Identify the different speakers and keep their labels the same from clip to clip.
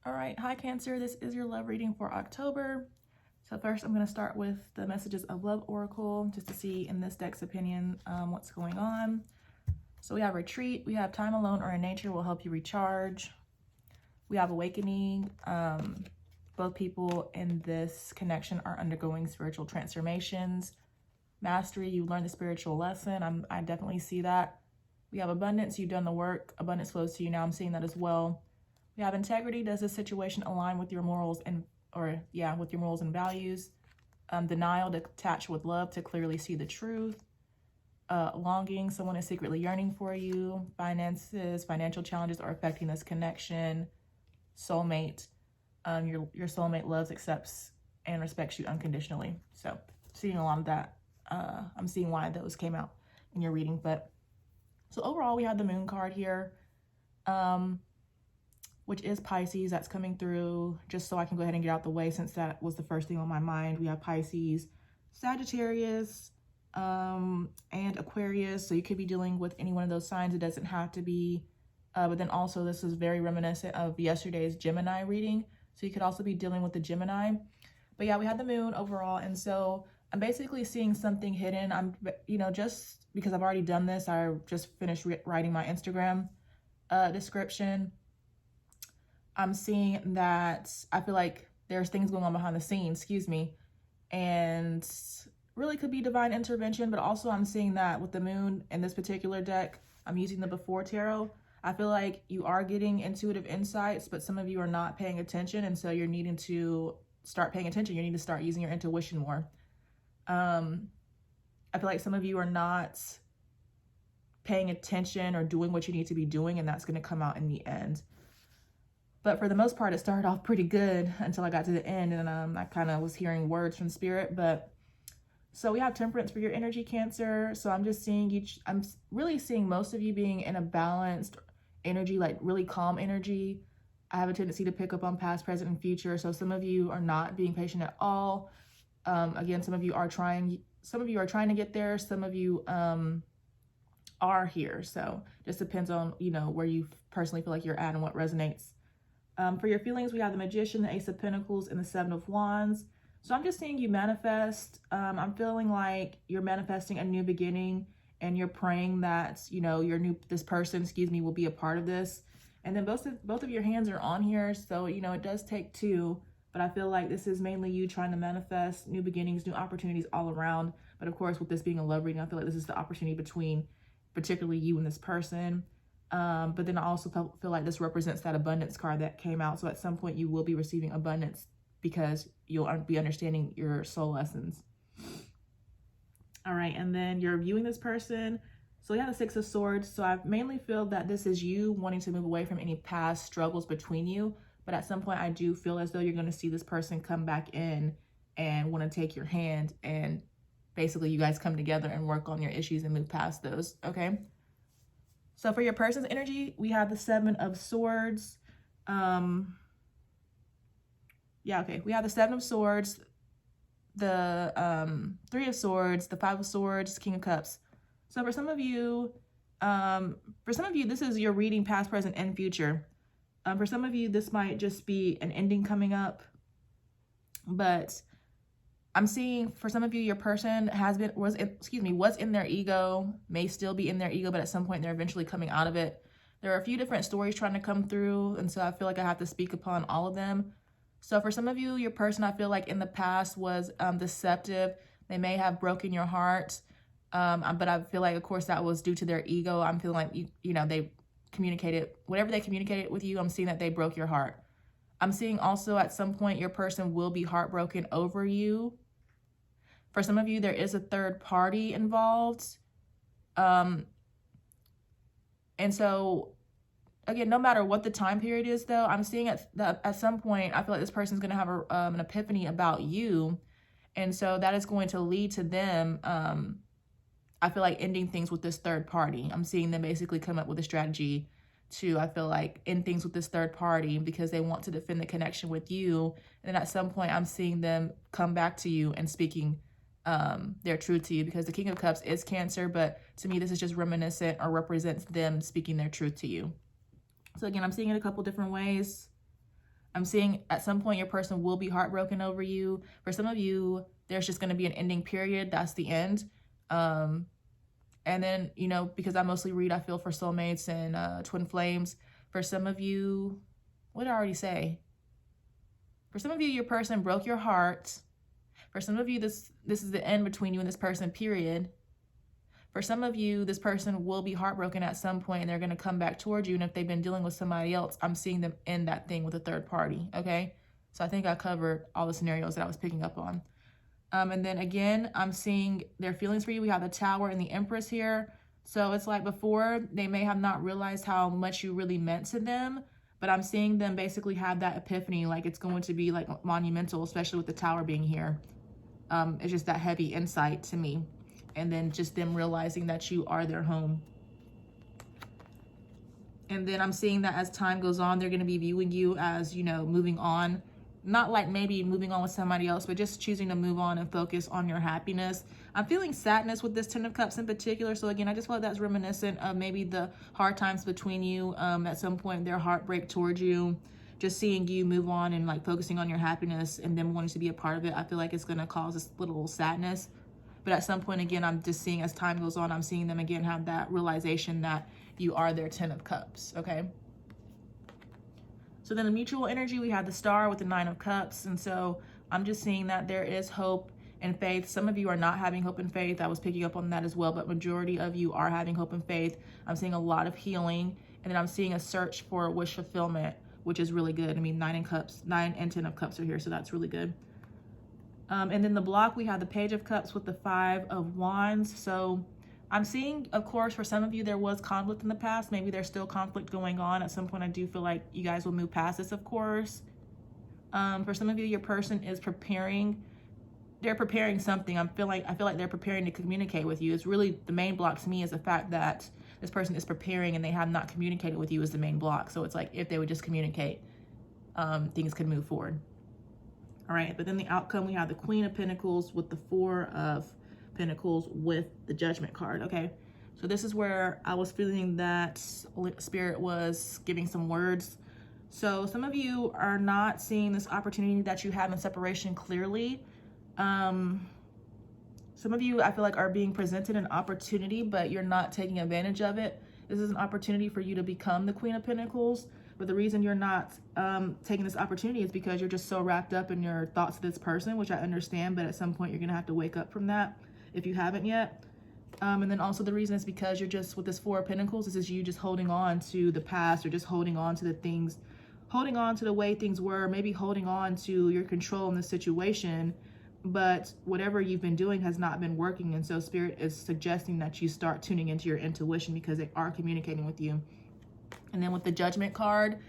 Speaker 1: All right, hi Cancer, this is your love reading for October. So first I'm going to start with the messages of Love Oracle just to see in this deck's opinion what's going on. So we have retreat, we have time alone or in nature will help you recharge. We have awakening. Both people in this connection are undergoing spiritual transformations. Mastery, you learn the spiritual lesson. I definitely see that. We have abundance, you've done the work. Abundance flows to you now. I'm seeing that as well. We have integrity. Does this situation align with your morals with your morals and values? Denial, detached with love to clearly see the truth. Longing, someone is secretly yearning for you. Finances, financial challenges are affecting this connection. Soulmate, your soulmate loves, accepts, and respects you unconditionally. So seeing a lot of that. I'm seeing why those came out in your reading. But so overall, we have the moon card here. Which is Pisces. That's coming through just so I can go ahead and get out the way since that was the first thing on my mind. We have Pisces, Sagittarius, and Aquarius. So you could be dealing with any one of those signs. It doesn't have to be, but then also this is very reminiscent of yesterday's Gemini reading. So you could also be dealing with the Gemini. But yeah, we had the moon overall. And so I'm basically seeing something hidden. Just because I've already done this, I just finished writing my Instagram description. I'm seeing that I feel like there's things going on behind the scenes, and really could be divine intervention, but also I'm seeing that with the moon in this particular deck, I'm using the Before Tarot. I feel like you are getting intuitive insights, but some of you are not paying attention, and so you're needing to start paying attention. You need to start using your intuition more. I feel like some of you are not paying attention or doing what you need to be doing, and that's going to come out in the end. But for the most part, it started off pretty good until I got to the end, and I kind of was hearing words from spirit. But so we have temperance for your energy, Cancer. So I'm just seeing I'm really seeing most of you being in a balanced energy, like really calm energy. I have a tendency to pick up on past, present, and future. So some of you are not being patient at all. Again, some of you are trying to get there. Some of you are here. So just depends on, where you personally feel like you're at and what resonates. For your feelings, we have the Magician, the Ace of Pentacles, and the Seven of Wands. So I'm just seeing you manifest. I'm feeling like you're manifesting a new beginning, and you're praying that, this person, will be a part of this. And then both of your hands are on here. So, it does take two, but I feel like this is mainly you trying to manifest new beginnings, new opportunities all around. But of course, with this being a love reading, I feel like this is the opportunity between particularly you and this person. But then I also feel like this represents that abundance card that came out. So at some point you will be receiving abundance because you'll be understanding your soul lessons. All right, and then you're viewing this person. So you have the Six of Swords. So I mainly feel that this is you wanting to move away from any past struggles between you. But at some point I do feel as though you're going to see this person come back in and want to take your hand, and basically you guys come together and work on your issues and move past those, okay? So for your person's energy, we have the Seven of Swords. We have the Seven of Swords, the Three of Swords, the Five of Swords, King of Cups. So for some of you, this is your reading past, present, and future. For some of you, this might just be an ending coming up, but I'm seeing for some of you, your person was in their ego, may still be in their ego, but at some point they're eventually coming out of it. There are a few different stories trying to come through, and so I feel like I have to speak upon all of them. So for some of you, your person, I feel like in the past was deceptive. They may have broken your heart, but I feel like, of course, that was due to their ego. I'm feeling like, they communicated, whatever they communicated with you, I'm seeing that they broke your heart. I'm seeing also at some point your person will be heartbroken over you. For some of you, there is a third party involved. And so, again, no matter what the time period is, though, I'm seeing at some point, I feel like this person's going to have an epiphany about you. And so that is going to lead to them, I feel like, ending things with this third party. I'm seeing them basically come up with a strategy to, I feel like, end things with this third party because they want to defend the connection with you. And then at some point, I'm seeing them come back to you and speaking their truth to you, because the King of Cups is Cancer, but to me this is just reminiscent or represents them speaking their truth to you. So again, I'm seeing it a couple different ways. I'm seeing at some point your person will be heartbroken over you. For some of you, there's just going to be an ending period. That's the end. And then, you know, because I mostly read, I feel, for soulmates and twin flames. For some of you, what did I already say? For some of you, your person broke your heart. For some of you, this is the end between you and this person, period. For some of you, this person will be heartbroken at some point and they're going to come back towards you. And if they've been dealing with somebody else, I'm seeing them end that thing with a third party, okay? So I think I covered all the scenarios that I was picking up on. And then again, I'm seeing their feelings for you. We have the Tower and the Empress here. So it's like before, they may have not realized how much you really meant to them, but I'm seeing them basically have that epiphany, like it's going to be like monumental, especially with the Tower being here. It's just that heavy insight to me. And then just them realizing that you are their home. And then I'm seeing that as time goes on, they're going to be viewing you as, you know, moving on. Not like maybe moving on with somebody else, but just choosing to move on and focus on your happiness. I'm feeling sadness with this Ten of Cups in particular. So again, I just feel like that's reminiscent of maybe the hard times between you. At some point, their heartbreak towards you. Just seeing you move on and like focusing on your happiness and them wanting to be a part of it. I feel like it's going to cause this little sadness. But at some point, again, I'm just seeing as time goes on, I'm seeing them again have that realization that you are their Ten of Cups, okay? So then the mutual energy, we have the Star with the Nine of Cups. And so I'm just seeing that there is hope and faith. Some of you are not having hope and faith. I was picking up on that as well, but majority of you are having hope and faith. I'm seeing a lot of healing. And then I'm seeing a search for wish fulfillment, which is really good. I mean, 9 and 10 of Cups are here, so that's really good. And then the block, we have the Page of Cups with the 5 of Wands. So I'm seeing, of course, for some of you, there was conflict in the past. Maybe there's still conflict going on. At some point, I do feel like you guys will move past this, of course. For some of you, your person is preparing. They're preparing something. I feel like they're preparing to communicate with you. It's really the main block to me is the fact that this person is preparing and they have not communicated with you is the main block. So it's like if they would just communicate, things could move forward. All right, but then the outcome, we have the Queen of Pentacles with the 4 of Pentacles with the Judgment card, okay? So this is where I was feeling that Spirit was giving some words. So some of you are not seeing this opportunity that you have in separation clearly. Some of you, I feel like, are being presented an opportunity, but you're not taking advantage of it. This is an opportunity for you to become the Queen of Pentacles. But the reason you're not taking this opportunity is because you're just so wrapped up in your thoughts of this person, which I understand, but at some point you're going to have to wake up from that if you haven't yet. And then also the reason is because you're just, with this 4 of Pentacles, this is you just holding on to the past or just holding on to the things, holding on to the way things were, maybe holding on to your control in the situation, but whatever you've been doing has not been working. And so Spirit is suggesting that you start tuning into your intuition because they are communicating with you. And then with the Judgment card,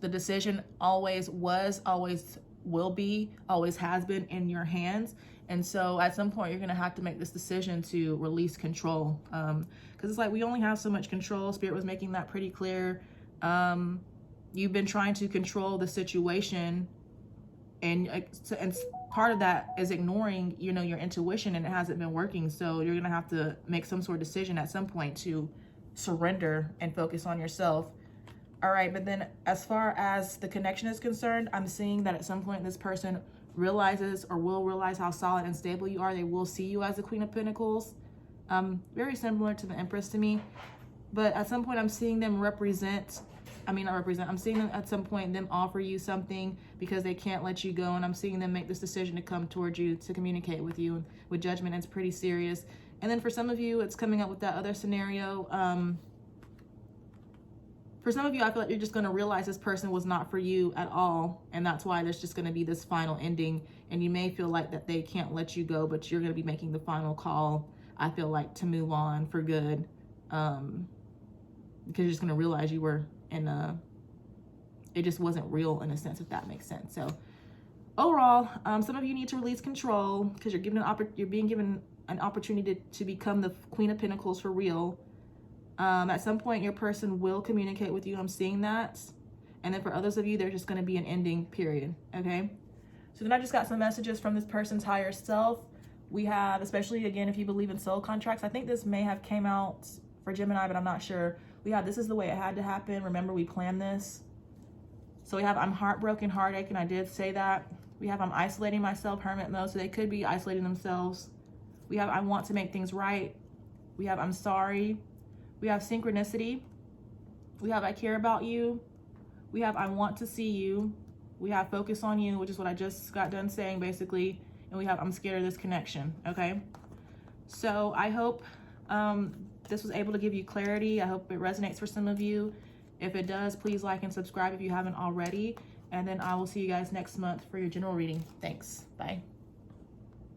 Speaker 1: the decision always was, always will be, always has been in your hands. And so at some point, you're going to have to make this decision to release control. Because it's like we only have so much control. Spirit was making that pretty clear. You've been trying to control the situation. And part of that is ignoring, you know, your intuition, and it hasn't been working. So you're going to have to make some sort of decision at some point to surrender and focus on yourself. All right, but then as far as the connection is concerned, I'm seeing that at some point this person realizes or will realize how solid and stable you are. They will see you as the Queen of Pentacles. Very similar to the Empress to me. But at some point I'm seeing them I'm seeing them at some point, them offer you something because they can't let you go. And I'm seeing them make this decision to come towards you, to communicate with you. With Judgment, it's pretty serious. And then for some of you, it's coming up with that other scenario. For some of you, I feel like you're just going to realize this person was not for you at all. And that's why there's just going to be this final ending. And you may feel like that they can't let you go, but you're going to be making the final call, I feel like, to move on for good. Because you're just going to realize you were it just wasn't real in a sense, if that makes sense. So overall, some of you need to release control because you're being given an opportunity to become the Queen of Pentacles for real. At some point, your person will communicate with you. I'm seeing that. And then for others of you, there's just going to be an ending period. Okay. So then I just got some messages from this person's higher self. We have, especially again, if you believe in soul contracts, I think this may have came out for Gemini, but I'm not sure. We have, this is the way it had to happen. Remember, we planned this. So we have I'm heartbroken, heartache, and I did say that. We have I'm isolating myself, hermit mode, so they could be isolating themselves. We have I want to make things right. We have I'm sorry. We have synchronicity. We have I care about you. We have I want to see you. We have focus on you, which is what I just got done saying basically. And we have I'm scared of this connection, okay? So I hope this was able to give you clarity. I hope it resonates for some of you. If it does, please like and subscribe if you haven't already. And then I will see you guys next month for your general reading. Thanks. Bye.